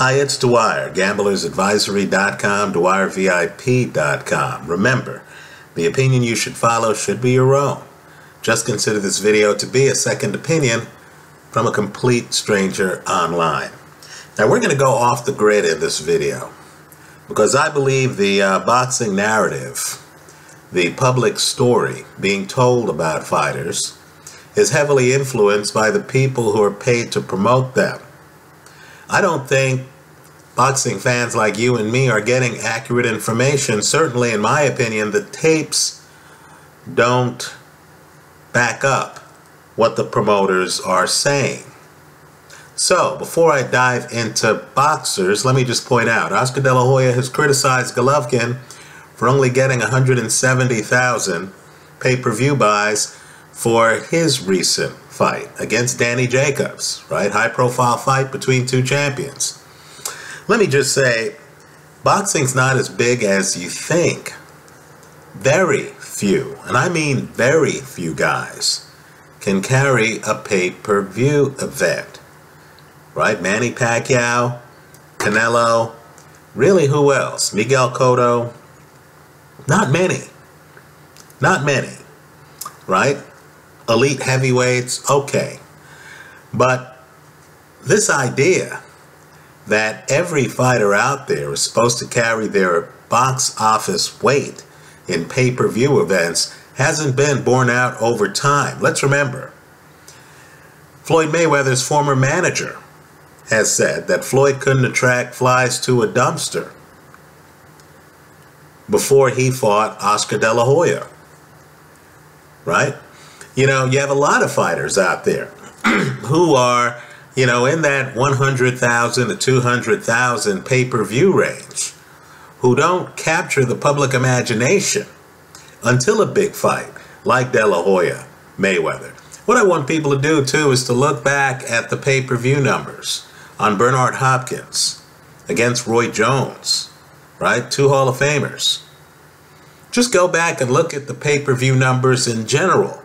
Hi, it's Dwyer, gamblersadvisory.com, dwyervip.com. Remember, the opinion you should follow should be your own. Just consider this video to be a second opinion from a complete stranger online. Now, we're going to go off the grid in this video because I believe the boxing narrative, the public story being told about fighters, is heavily influenced by the people who are paid to promote them. I don't think boxing fans like you and me are getting accurate information. Certainly, in my opinion, the tapes don't back up what the promoters are saying. So, before I dive into boxers, let me just point out, Oscar De La Hoya has criticized Golovkin for only getting 170,000 pay-per-view buys for his recent fight against Danny Jacobs, right? High-profile fight between two champions. Let me just say, boxing's not as big as you think. Very few, and I mean very few guys, can carry a pay-per-view event, right? Manny Pacquiao, Canelo, really who else? Miguel Cotto? Not many. Not many, right? Elite heavyweights, okay. But this idea that every fighter out there is supposed to carry their box office weight in pay-per-view events hasn't been borne out over time. Let's remember, Floyd Mayweather's former manager has said that Floyd couldn't attract flies to a dumpster before he fought Oscar De La Hoya, right? You know, you have a lot of fighters out there who are, you know, in that 100,000 to 200,000 pay-per-view range, who don't capture the public imagination until a big fight like De La Hoya, Mayweather. What I want people to do too is to look back at the pay-per-view numbers on Bernard Hopkins against Roy Jones, right? Two Hall of Famers. Just go back and look at the pay-per-view numbers in general.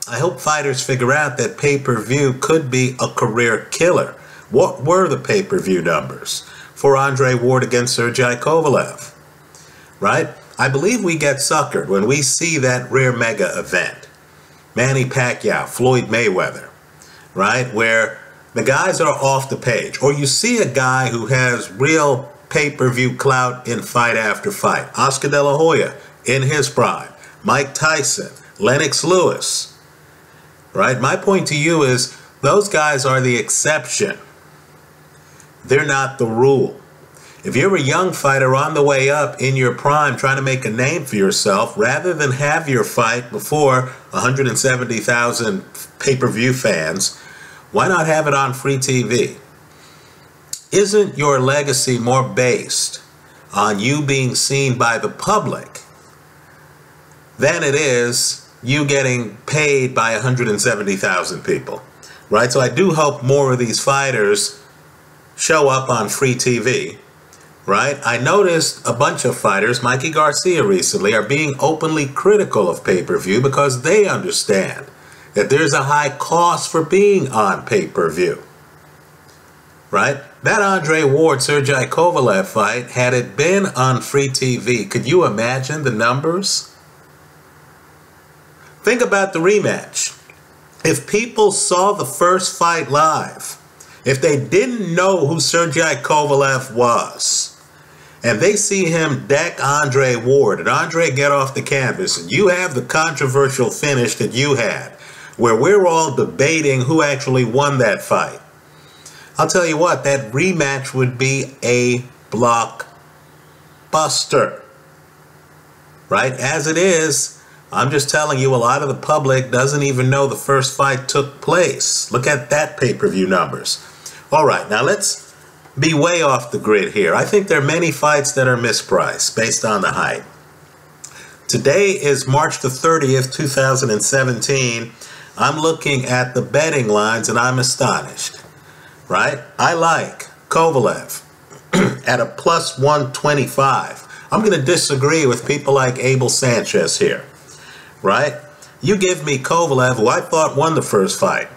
I hope fighters figure out that pay-per-view could be a career killer. What were the pay-per-view numbers for Andre Ward against Sergey Kovalev, right? I believe we get suckered when we see that rare mega event, Manny Pacquiao, Floyd Mayweather, right, where the guys are off the page, or you see a guy who has real pay-per-view clout in fight after fight. Oscar De La Hoya in his prime, Mike Tyson, Lennox Lewis, right? My point to you is those guys are the exception. They're not the rule. If you're a young fighter on the way up in your prime trying to make a name for yourself, rather than have your fight before 170,000 pay-per-view fans, why not have it on free TV? Isn't your legacy more based on you being seen by the public than it is you getting paid by 170,000 people, right? So I do hope more of these fighters show up on free TV, right? I noticed a bunch of fighters, Mikey Garcia recently, are being openly critical of pay-per-view because they understand that there's a high cost for being on pay-per-view, right? That Andre Ward, Sergey Kovalev fight, had it been on free TV, could you imagine the numbers? Think about the rematch. If people saw the first fight live, if they didn't know who Sergey Kovalev was, and they see him deck Andre Ward, and Andre get off the canvas, and you have the controversial finish that you had, where we're all debating who actually won that fight, I'll tell you what, that rematch would be a blockbuster, right? As it is, I'm just telling you, a lot of the public doesn't even know the first fight took place. Look at that pay-per-view numbers. All right, now let's be way off the grid here. I think there are many fights that are mispriced based on the hype. Today is March the 30th, 2017. I'm looking at the betting lines and I'm astonished, right? I like Kovalev at a plus 125. I'm going to disagree with people like Abel Sanchez here. Right? You give me Kovalev, who I thought won the first fight.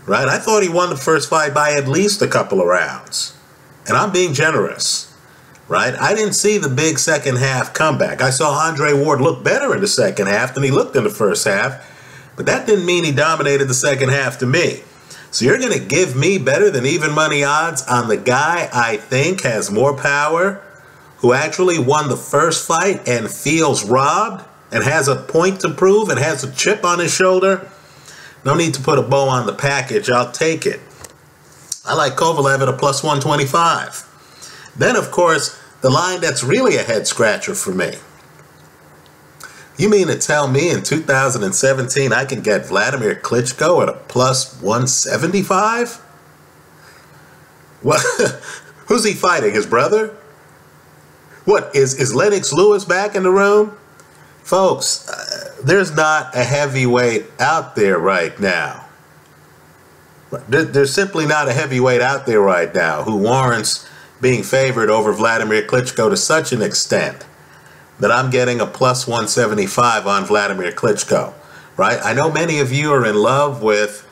Right? I thought he won the first fight by at least a couple of rounds. And I'm being generous, right? I didn't see the big second half comeback. I saw Andre Ward look better in the second half than he looked in the first half, but that didn't mean he dominated the second half to me. So you're going to give me better than even money odds on the guy I think has more power, who actually won the first fight and feels robbed and has a point to prove and has a chip on his shoulder? No need to put a bow on the package. I'll take it. I like Kovalev at a plus 125. Then, of course, the line that's really a head scratcher for me. You mean to tell me in 2017 I can get Vladimir Klitschko at a plus 175? What? Who's he fighting? His brother? What, is Lennox Lewis back in the room? Folks, there's not a heavyweight out there right now. There's simply not a heavyweight out there right now who warrants being favored over Vladimir Klitschko to such an extent that I'm getting a plus 175 on Vladimir Klitschko, right? I know many of you are in love with,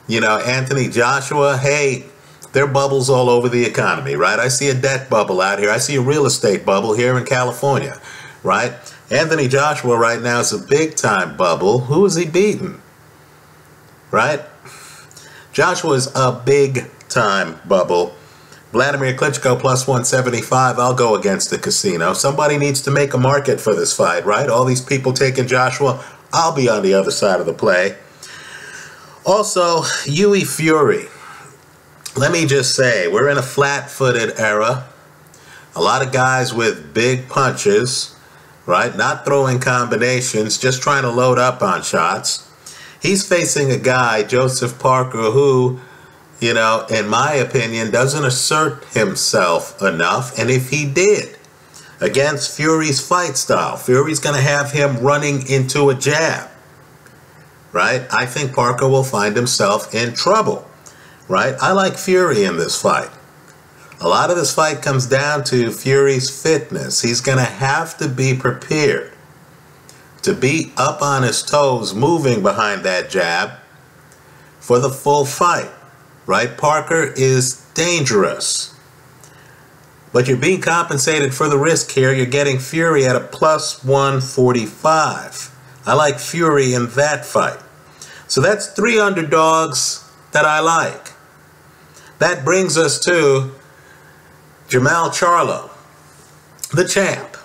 Anthony Joshua. Hey, there are bubbles all over the economy, right? I see a debt bubble out here. I see a real estate bubble here in California, right? Anthony Joshua right now is a big-time bubble. Who is he beating, right? Joshua is a big-time bubble. Vladimir Klitschko plus 175, I'll go against the casino. Somebody needs to make a market for this fight, right? All these people taking Joshua, I'll be on the other side of the play. Also, Yui Fury. Let me just say, we're in a flat-footed era. A lot of guys with big punches, right? Not throwing combinations, just trying to load up on shots. He's facing a guy, Joseph Parker, who, in my opinion, doesn't assert himself enough. And if he did, against Fury's fight style, Fury's going to have him running into a jab, right? I think Parker will find himself in trouble, right? I like Fury in this fight. A lot of this fight comes down to Fury's fitness. He's going to have to be prepared to be up on his toes, moving behind that jab for the full fight. Right? Parker is dangerous. But you're being compensated for the risk here. You're getting Fury at a plus 145. I like Fury in that fight. So that's 3 underdogs that I like. That brings us to Jermell Charlo, the champ,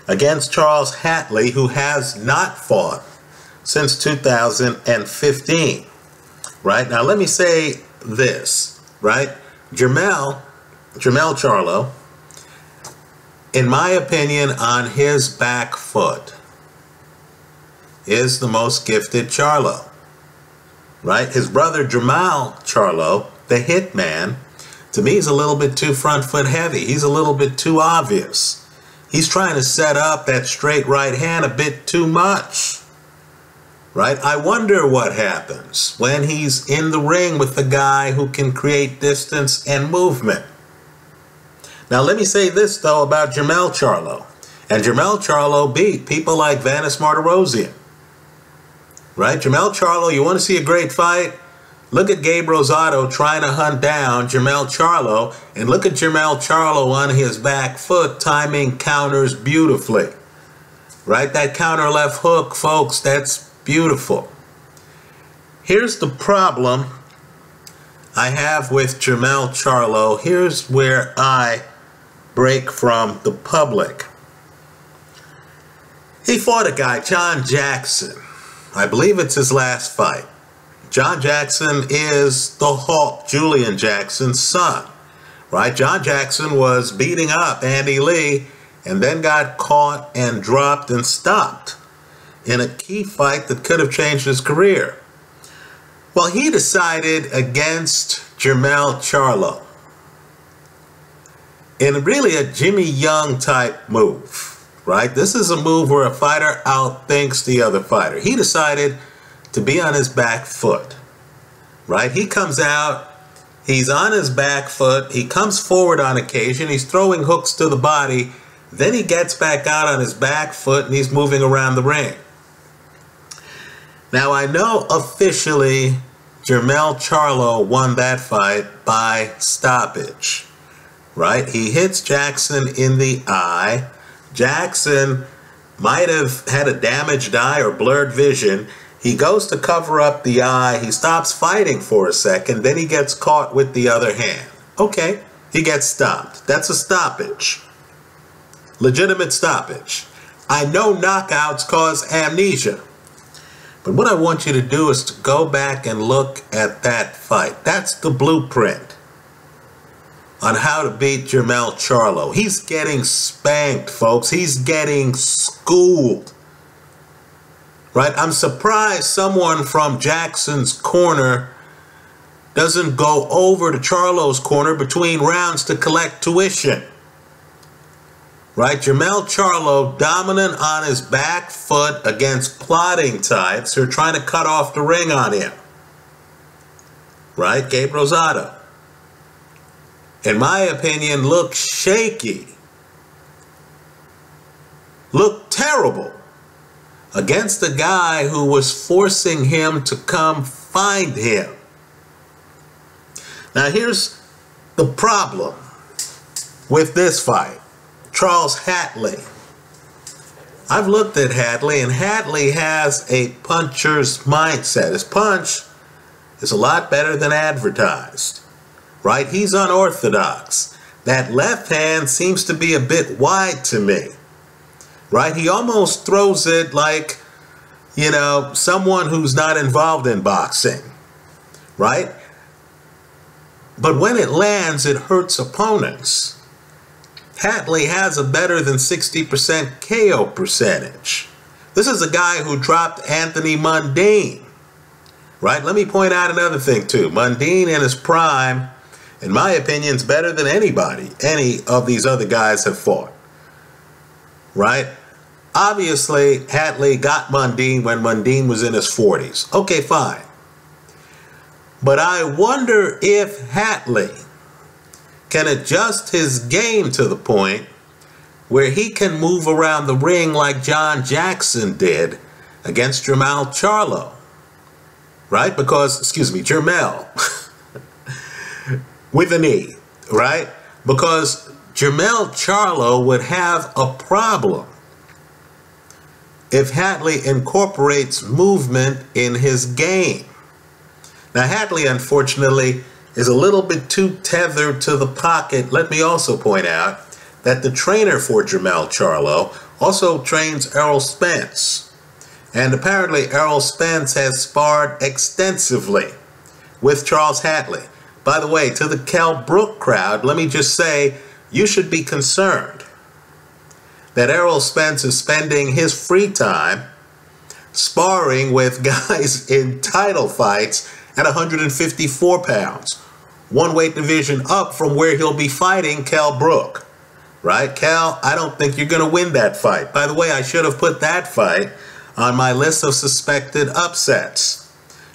against Charles Hatley, who has not fought since 2015. Right? Now let me say this, right? Jermell Charlo, in my opinion, on his back foot, is the most gifted Charlo, right? His brother Jermell Charlo, the hitman, to me is a little bit too front foot heavy. He's a little bit too obvious. He's trying to set up that straight right hand a bit too much. Right? I wonder what happens when he's in the ring with the guy who can create distance and movement. Now, let me say this, though, about Jermell Charlo. And Jermell Charlo beat people like Vanis Martirosyan. Right? Jermell Charlo, you want to see a great fight? Look at Gabe Rosado trying to hunt down Jermell Charlo, and look at Jermell Charlo on his back foot timing counters beautifully. Right? That counter left hook, folks, that's beautiful. Here's the problem I have with Jermell Charlo. Here's where I break from the public. He fought a guy, John Jackson. I believe it's his last fight. John Jackson is the Hawk, Julian Jackson's son. Right? John Jackson was beating up Andy Lee and then got caught and dropped and stopped in a key fight that could have changed his career. Well, he decided against Jermell Charlo in really a Jimmy Young type move, right? This is a move where a fighter outthinks the other fighter. He decided to be on his back foot, right? He comes out, he's on his back foot, he comes forward on occasion, he's throwing hooks to the body, then he gets back out on his back foot and he's moving around the ring. Now, I know officially Jermell Charlo won that fight by stoppage, right? He hits Jackson in the eye. Jackson might have had a damaged eye or blurred vision. He goes to cover up the eye. He stops fighting for a second. Then he gets caught with the other hand. Okay, he gets stopped. That's a stoppage. Legitimate stoppage. I know knockouts cause amnesia. But what I want you to do is to go back and look at that fight. That's the blueprint on how to beat Jermell Charlo. He's getting spanked, folks. He's getting schooled. Right? I'm surprised someone from Jackson's corner doesn't go over to Charlo's corner between rounds to collect tuition. Right? Jermell Charlo dominant on his back foot against plotting types who are trying to cut off the ring on him. Right? Gabe Rosado, in my opinion, looked shaky. Looked terrible against the guy who was forcing him to come find him. Now here's the problem with this fight. Charles Hatley. I've looked at Hatley, and Hatley has a puncher's mindset. His punch is a lot better than advertised. Right? He's unorthodox. That left hand seems to be a bit wide to me. Right? He almost throws it like, you know, someone who's not involved in boxing. Right? But when it lands, it hurts opponents. Hatley has a better than 60% KO percentage. This is a guy who dropped Anthony Mundine. Right? Let me point out another thing too. Mundine in his prime, in my opinion, is better than anybody any of these other guys have fought. Right? Obviously, Hatley got Mundine when Mundine was in his 40s. Okay, fine. But I wonder if Hatley can adjust his game to the point where he can move around the ring like John Jackson did against Jermell Charlo. Right? Because, excuse me, Jermell. With a knee. Right? Because Jermell Charlo would have a problem if Hatley incorporates movement in his game. Now, Hatley, unfortunately, is a little bit too tethered to the pocket. Let me also point out that the trainer for Jermell Charlo also trains Errol Spence. And apparently Errol Spence has sparred extensively with Charles Hatley. By the way, to the Kell Brook crowd, let me just say, you should be concerned that Errol Spence is spending his free time sparring with guys in title fights at 154 pounds. One weight division up from where he'll be fighting Kell Brook. Right? Kell, I don't think you're going to win that fight. By the way, I should have put that fight on my list of suspected upsets.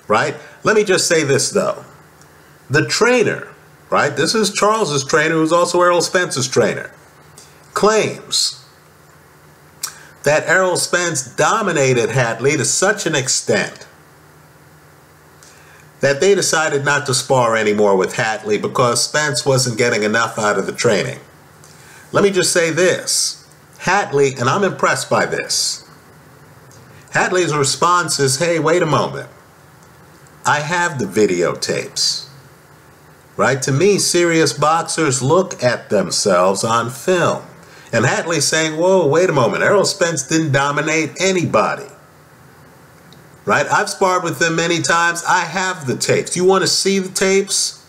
Right? Let me just say this, though. The trainer, right? This is Charles's trainer, who's also Errol Spence's trainer, claims that Errol Spence dominated Hatley to such an extent that they decided not to spar anymore with Hatley because Spence wasn't getting enough out of the training. Let me just say this. Hatley, and I'm impressed by this, Hatley's response is, hey, wait a moment. I have the videotapes. Right? To me, serious boxers look at themselves on film. And Hatley's saying, whoa, wait a moment. Errol Spence didn't dominate anybody. Right? I've sparred with them many times. I have the tapes. You want to see the tapes?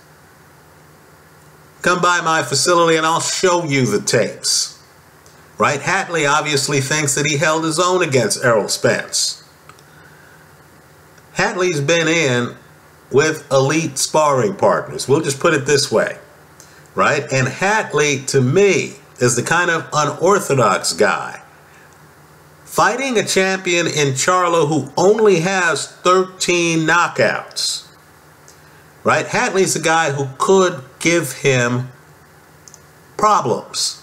Come by my facility and I'll show you the tapes. Right? Hatley obviously thinks that he held his own against Errol Spence. Hatley's been in with elite sparring partners. We'll just put it this way. Right? And Hatley, to me, is the kind of unorthodox guy. Fighting a champion in Charlo who only has 13 knockouts. Right? Hatley's a guy who could give him problems.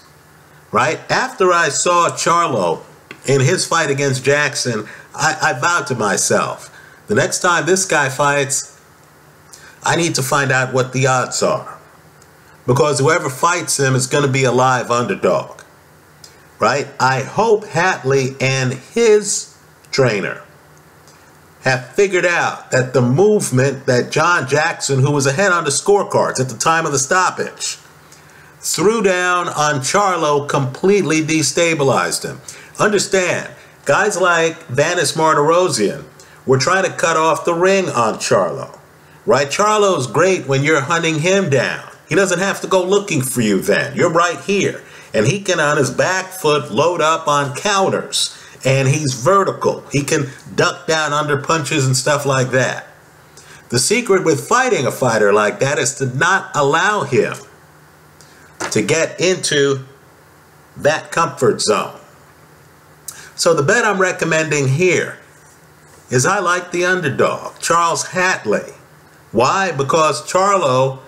Right? After I saw Charlo in his fight against Jackson, I vowed to myself, the next time this guy fights, I need to find out what the odds are. because whoever fights him is going to be a live underdog, right? I hope Hatley and his trainer have figured out that the movement that John Jackson, who was ahead on the scorecards at the time of the stoppage, threw down on Charlo completely destabilized him. Understand, guys like Vanis Martirosyan were trying to cut off the ring on Charlo, right? Charlo's great when you're hunting him down. He doesn't have to go looking for you then. You're right here. And he can, on his back foot, load up on counters. And he's vertical. He can duck down under punches and stuff like that. The secret with fighting a fighter like that is to not allow him to get into that comfort zone. So the bet I'm recommending here is I like the underdog, Charles Hatley. Why? Because Charlo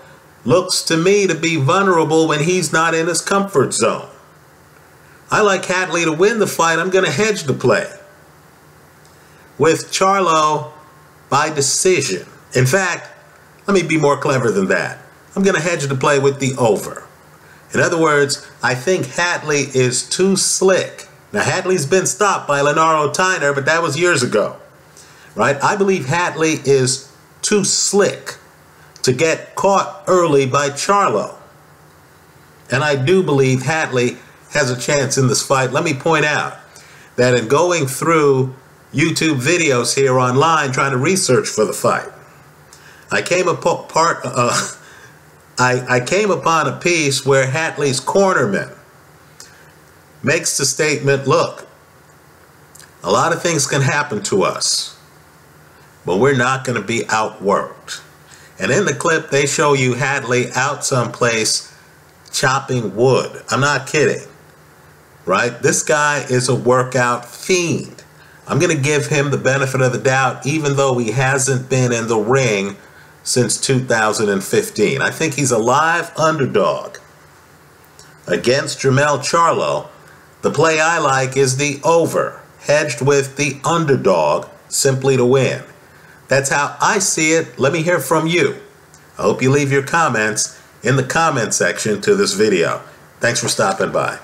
looks to me to be vulnerable when he's not in his comfort zone. I like Hatley to win the fight. I'm going to hedge the play with Charlo by decision. In fact, let me be more clever than that. I'm going to hedge the play with the over. In other words, I think Hatley is too slick. Now, Hatley's been stopped by Lenaro Tyner, but that was years ago, right? I believe Hatley is too slick to get caught early by Charlo. And I do believe Hatley has a chance in this fight. Let me point out that in going through YouTube videos here online trying to research for the fight, I came upon a piece where Hatley's cornerman makes the statement, look, a lot of things can happen to us, but we're not going to be outworked. And in the clip, they show you Hatley out someplace chopping wood. I'm not kidding. Right? This guy is a workout fiend. I'm going to give him the benefit of the doubt, even though he hasn't been in the ring since 2015. I think he's a live underdog against Jermell Charlo. The play I like is the over, hedged with the underdog, simply to win. That's how I see it. Let me hear from you. I hope you leave your comments in the comment section to this video. Thanks for stopping by.